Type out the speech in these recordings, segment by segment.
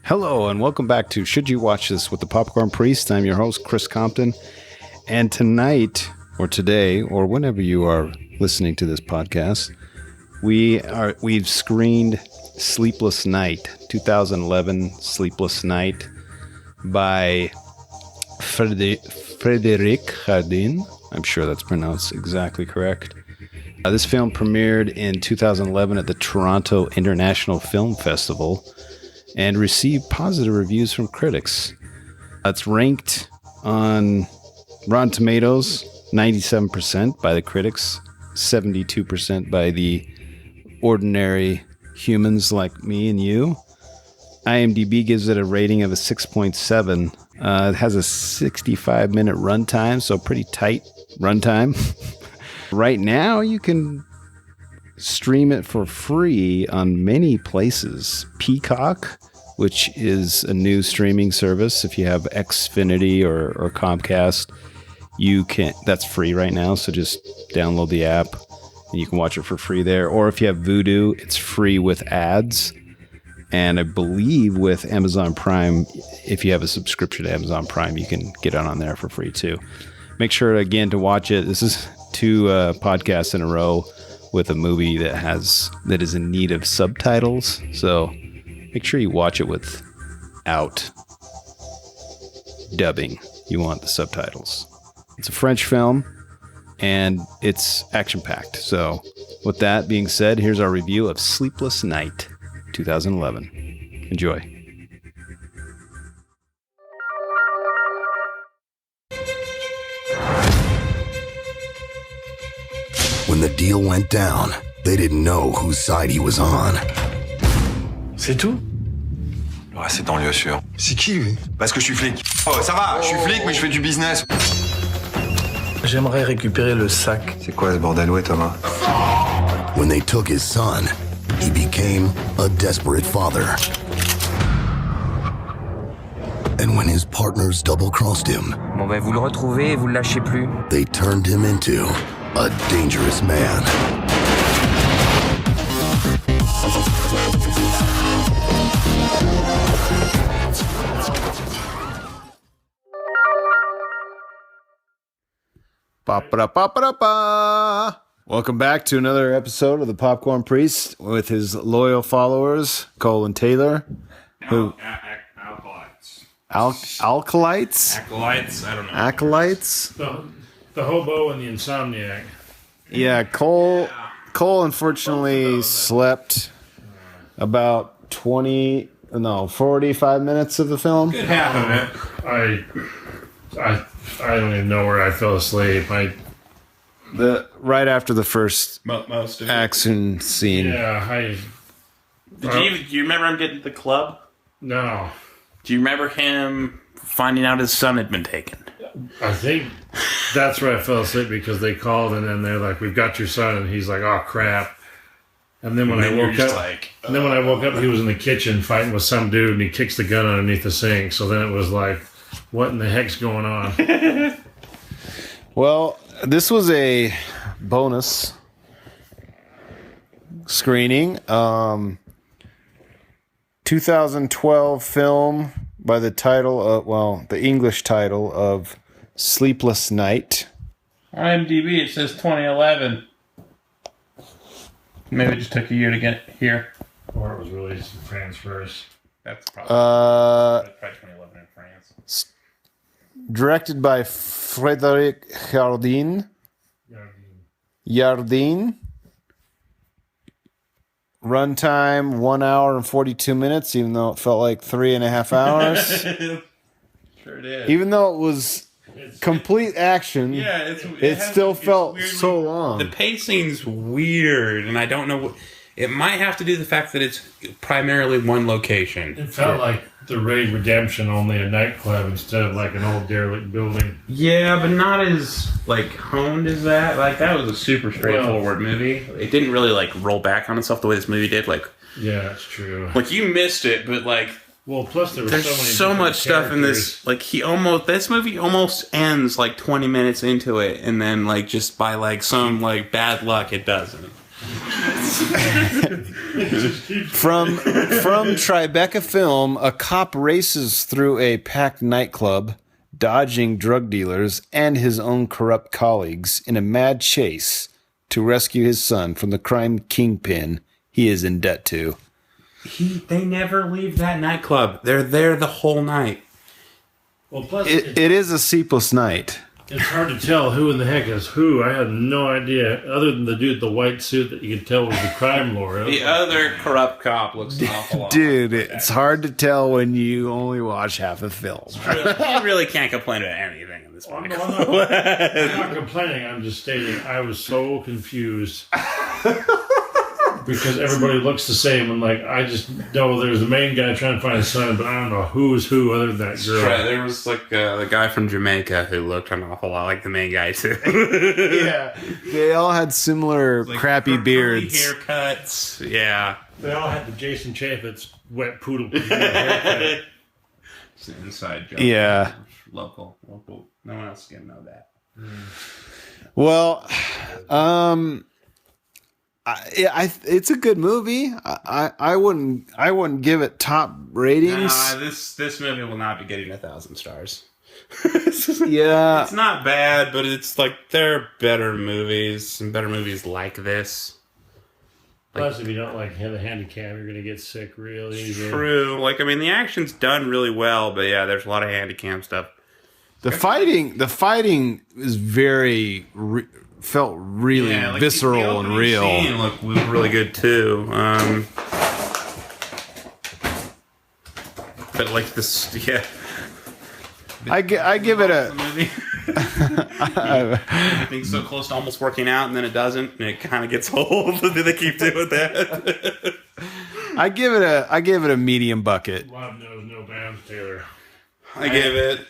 Hello and welcome back to Should You Watch This with the Popcorn Priest. I'm your host, Chris Compton. And tonight, or today, or whenever you are listening to this podcast, we've screened Sleepless Night, 2011 Sleepless Night by Frédéric Chardin. I'm sure that's pronounced exactly correct. This film premiered in 2011 at the Toronto International Film Festival and received positive reviews from critics. It's ranked on Rotten Tomatoes, 97% by the critics, 72% by the ordinary humans like me and you. IMDb gives it a rating of a 6.7. It has a 65-minute runtime, so pretty tight runtime. Right now, you can stream it for free on many places. Peacock, which is a new streaming service. If you have Xfinity or Comcast, you can. That's free right now, so just download the app and you can watch it for free there. Or if you have Vudu, it's free with ads. And I believe with Amazon Prime, if you have a subscription to Amazon Prime, you can get it on there for free too. Make sure, again, to watch it. This is 2 podcasts in a row with a movie that is in need of subtitles. So make sure you watch it without dubbing. You want the subtitles. It's a French film, and it's action-packed. So with that being said, here's our review of Sleepless Night, 2011. Enjoy. When the deal went down, they didn't know whose side he was on. C'est tout? Le reste est en lieu sûr. C'est qui, lui? Parce que je suis flic. Oh, ça va, je suis flic, mais je fais du business. J'aimerais récupérer le sac. C'est quoi ce bordellouet, Thomas? When they took his son, he became a desperate father. And when his partners double-crossed him, Bon ben vous le retrouvez et vous le lâchez plus. they turned him into a dangerous man. Ba-ba-da-ba-ba-da-ba. Welcome back to another episode of the Popcorn Priest with his loyal followers, Cole and Taylor. Acolytes. Alkalites? Acolytes? I don't know. Acolytes? The hobo and the insomniac. Yeah, Cole unfortunately slept about 45 minutes of the film. Good half of it. I don't even know where I fell asleep. Right after the first Most of it. action scene. Yeah, Do you remember him getting to the club? no. Do you remember him finding out his son had been taken? I think that's where I fell asleep because they called and then they're like, "We've got your son," and he's like, "Oh crap!" And then when I woke up, he was in the kitchen fighting with some dude, and he kicks the gun underneath the sink. So then it was like, "What in the heck's going on?" Well, this was a bonus screening. 2012 film by the title of, the English title of Sleepless Night. IMDb, it says 2011. Maybe it just took a year to get here. Or it was released in France first. That's probably, Uh, that's probably 2011 in France. Directed by Frédéric Chardin. Runtime 1 hour and 42 minutes, even though it felt like 3.5 hours. Sure did. Even though it was complete action, Yeah, it still felt weirdly- so long. The pacing's weird, and I don't know. It might have to do with the fact that it's primarily one location. It felt like the Raid Redemption, only a nightclub instead of like an old derelict building. Yeah, but not as like honed as that. Like that was a super straightforward movie. It didn't really like roll back on itself the way this movie did. Like, Yeah, that's true. like you missed it, but like Well, plus there was there's so much stuff in this. Like this movie almost ends like 20 minutes into it, and then like just by like some like bad luck, it doesn't. From Tribeca Film, a cop races through a packed nightclub, dodging drug dealers and his own corrupt colleagues in a mad chase to rescue his son from the crime kingpin he is in debt to. They never leave that nightclub. They're there the whole night. Well, plus It is a sleepless night. it's hard to tell who in the heck is who. I had no idea, other than the dude in the white suit that you could tell was the crime lord. The other corrupt cop looks an awful lot. Dude, it's hard to tell when you only watch half a film. You really can't complain about anything in this movie. I'm not complaining. I'm just stating I was so confused because everybody looks the same. And like, I just know there's the main guy trying to find his son, but I don't know who's who other than that girl. Right, there was like the guy from Jamaica who looked an awful lot like the main guy too. Yeah, they all had similar crappy beards. Haircuts. Yeah. They all had the Jason Chaffetz wet poodle haircut. It's an inside joke. Yeah. Local. No one else can know that. Well, it's a good movie. I wouldn't give it top ratings. This movie will not be getting 1,000 stars. Yeah, It's not bad, but it's like there are better movies and better movies like this. Plus, if you don't like the handicap, you're gonna get sick real easy. True. Like, I mean, the action's done really well, but yeah, there's a lot of handicap stuff. the fighting is felt really Yeah, visceral the and opening real. scene looked really good too. But like this, yeah. I give it a. Movie. Everything's so close to almost working out, and then it doesn't, and it kind of gets old. They keep doing that. I give it a medium bucket. Rob knows no bounds, Taylor. I give it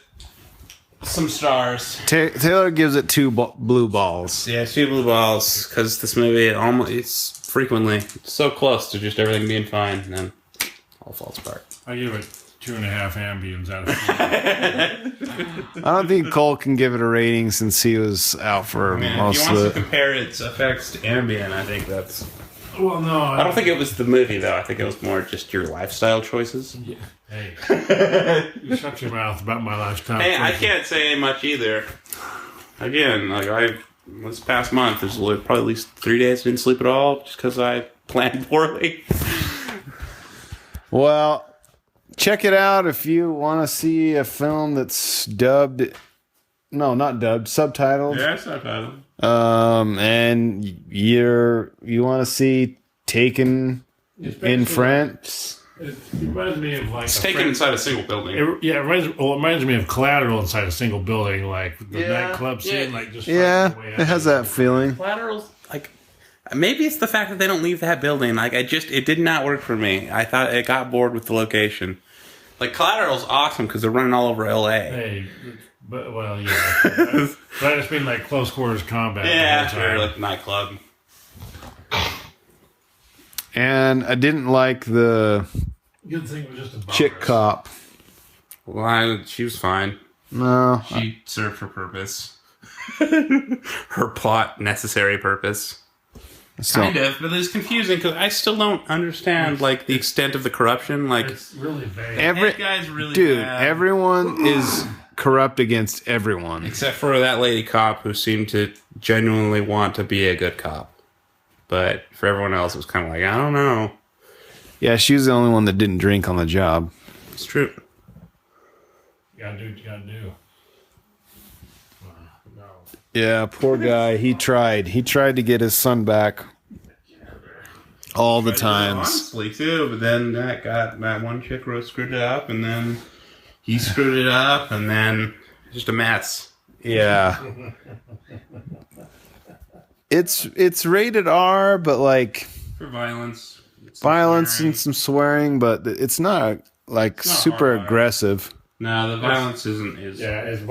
some stars. Taylor gives it 2 blue balls. Yeah, 2 blue balls, because this movie it's frequently so close to just everything being fine, and then all falls apart. I give it 2.5 ambience out of 4. I don't think Cole can give it a rating since he was out for If most you of want to it. compare its effects to Ambien, I think that's... Well, no, I don't think it was the movie, though. I think it was more just your lifestyle choices. Hey, you shut your mouth about my lifestyle. Hey, I can't say much either. Again, like this past month, there's probably at least 3 days I didn't sleep at all just because I planned poorly. Well, check it out if you want to see a film that's dubbed. No, not dubbed, subtitled. Yeah, it's not bad. And you want to see Taken in France. It reminds me of like It's taken inside a single building. It reminds me of Collateral inside a single building, like the nightclub scene, like just Yeah, fighting the way it has that feeling. Collateral's like maybe it's the fact that they don't leave that building. Like it did not work for me. I thought it got bored with the location. Like Collateral's awesome because they're running all over LA. Hey, but well, yeah. But I just mean like close quarters combat. Yeah, the whole time. sure, like nightclub. And I didn't like the Good thing it was just a bonus. chick cop. Well, she was fine. No, She served her purpose. Her plot necessary purpose. still, Kind of, but it's confusing because I still don't understand like the extent of the corruption. Like It's really vague. that guy's really dude, bad. everyone is corrupt against everyone. Except for that lady cop who seemed to genuinely want to be a good cop. But for everyone else, it was kind of like, I don't know. Yeah, she was the only one that didn't drink on the job. It's true. You gotta do what you gotta do. No. Yeah, poor guy. He tried to get his son back all the times. Honestly, too. But then that one chick screwed it up, and then he screwed it up, and then just a mess. Yeah. It's rated R, but like For violence. violence and some swearing, but it's not like super hard. aggressive. No, the violence isn't. Yeah, it's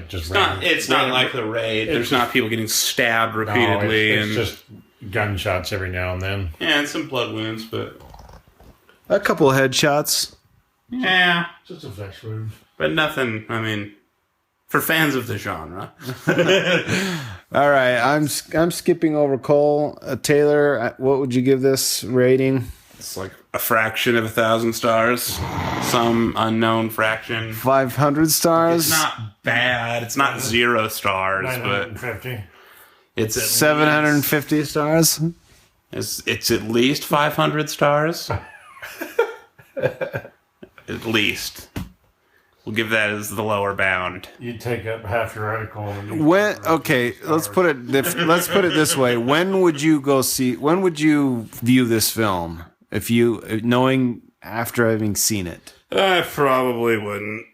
just It's not like the raid. There's not people getting stabbed repeatedly, it's and just gunshots every now and then. and some blood wounds, but A couple of headshots. yeah, Just a flesh wound. but nothing. I mean, For fans of the genre. All right, I'm skipping over Cole. Taylor, what would you give this rating? It's like a fraction of 1,000 stars. Some unknown fraction. 500 stars? It's not bad. It's not 0 stars, but 950. it's at 750 stars? It's at least 500 stars. At least. We'll give that as the lower bound. You take up half your article. Let's put it this way. When would you view this film? If you knowing after having seen it? I probably wouldn't.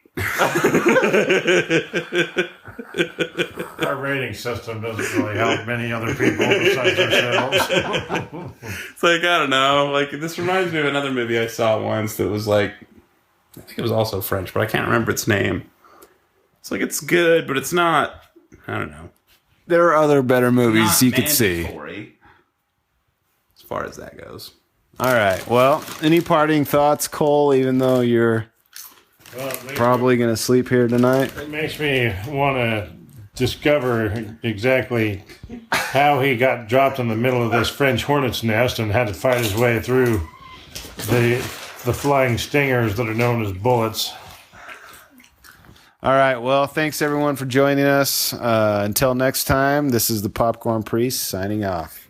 Our rating system doesn't really help many other people besides ourselves. It's like, I don't know. Like, this reminds me of another movie I saw once that was like, I think it was also French, but I can't remember its name. It's like, it's good, but it's not, I don't know. There are other better movies Not you could see. mandatory, as far as that goes. All right. Well, any parting thoughts, Cole, even though you're probably going to sleep here tonight? It makes me want to discover exactly how he got dropped in the middle of this French hornet's nest and had to fight his way through the flying stingers that are known as bullets. All right. Well, thanks everyone for joining us. Until next time, this is the Popcorn Priest signing off.